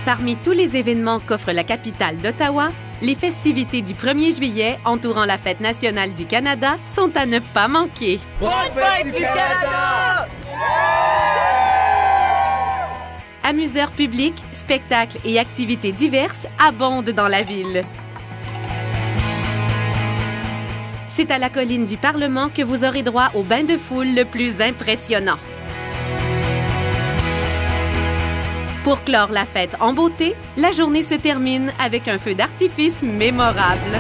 Parmi tous les événements qu'offre la capitale d'Ottawa, les festivités du 1er juillet entourant la Fête nationale du Canada sont à ne pas manquer. Bonne fête du Canada! Amuseurs publics, spectacles et activités diverses abondent dans la ville. C'est à la colline du Parlement que vous aurez droit au bain de foule le plus impressionnant. Pour clore la fête en beauté, la journée se termine avec un feu d'artifice mémorable.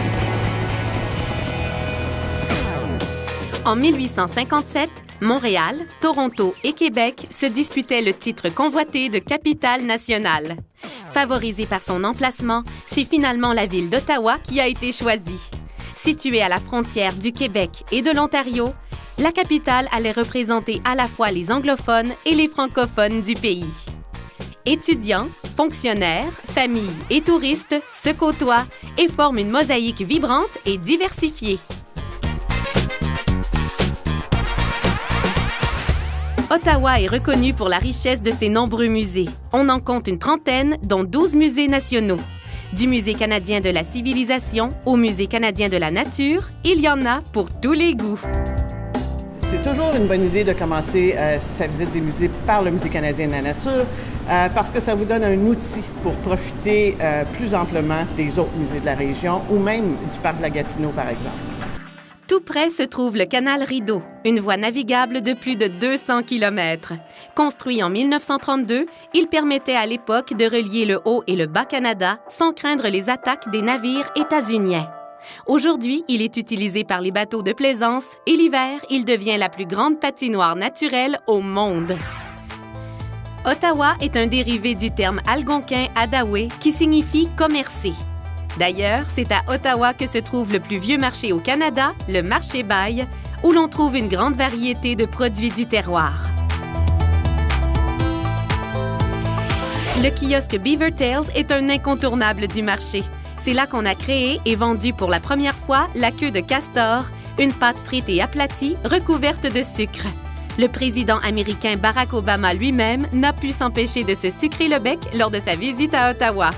En 1857, Montréal, Toronto et Québec se disputaient le titre convoité de capitale nationale. Favorisée par son emplacement, c'est finalement la ville d'Ottawa qui a été choisie. Située à la frontière du Québec et de l'Ontario, la capitale allait représenter à la fois les anglophones et les francophones du pays. Étudiants, fonctionnaires, familles et touristes se côtoient et forment une mosaïque vibrante et diversifiée. Ottawa est reconnue pour la richesse de ses nombreux musées. On en compte une trentaine, dont 12 musées nationaux. Du Musée canadien de la civilisation au Musée canadien de la nature, il y en a pour tous les goûts. C'est toujours une bonne idée de commencer sa visite des musées par le Musée canadien de la nature parce que ça vous donne un outil pour profiter plus amplement des autres musées de la région ou même du parc de la Gatineau, par exemple. Tout près se trouve le canal Rideau, une voie navigable de plus de 200 km. Construit en 1932, il permettait à l'époque de relier le Haut et le Bas-Canada sans craindre les attaques des navires états-uniens. Aujourd'hui, il est utilisé par les bateaux de plaisance et l'hiver, il devient la plus grande patinoire naturelle au monde. Ottawa est un dérivé du terme algonquin Adaoué qui signifie « commercer ». D'ailleurs, c'est à Ottawa que se trouve le plus vieux marché au Canada, le marché Baille, où l'on trouve une grande variété de produits du terroir. Le kiosque Beaver Tails est un incontournable du marché. C'est là qu'on a créé et vendu pour la première fois la queue de castor, une pâte frite et aplatie recouverte de sucre. Le président américain Barack Obama lui-même n'a pu s'empêcher de se sucrer le bec lors de sa visite à Ottawa.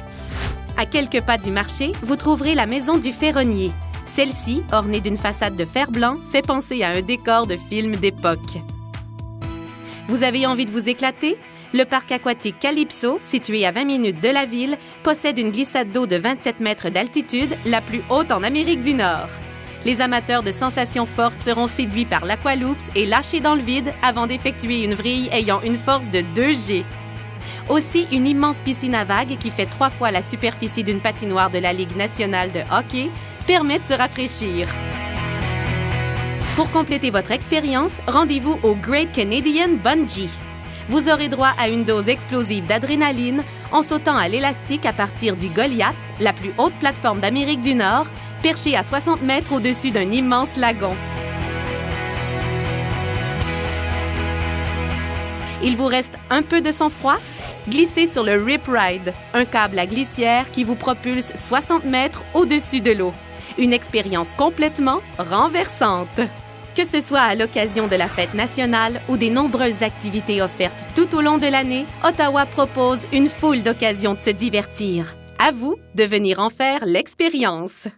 À quelques pas du marché, vous trouverez la maison du ferronnier. Celle-ci, ornée d'une façade de fer blanc, fait penser à un décor de film d'époque. Vous avez envie de vous éclater? Le parc aquatique Calypso, situé à 20 minutes de la ville, possède une glissade d'eau de 27 mètres d'altitude, la plus haute en Amérique du Nord. Les amateurs de sensations fortes seront séduits par l'aqualoops et lâchés dans le vide avant d'effectuer une vrille ayant une force de 2 G. Aussi, une immense piscine à vagues qui fait 3 fois la superficie d'une patinoire de la Ligue nationale de hockey permet de se rafraîchir. Pour compléter votre expérience, rendez-vous au Great Canadian Bungee. Vous aurez droit à une dose explosive d'adrénaline en sautant à l'élastique à partir du Goliath, la plus haute plateforme d'Amérique du Nord, perchée à 60 mètres au-dessus d'un immense lagon. Il vous reste un peu de sang-froid? Glissez sur le Rip Ride, un câble à glissière qui vous propulse 60 mètres au-dessus de l'eau. Une expérience complètement renversante. Que ce soit à l'occasion de la fête nationale ou des nombreuses activités offertes tout au long de l'année, Ottawa propose une foule d'occasions de se divertir. À vous de venir en faire l'expérience.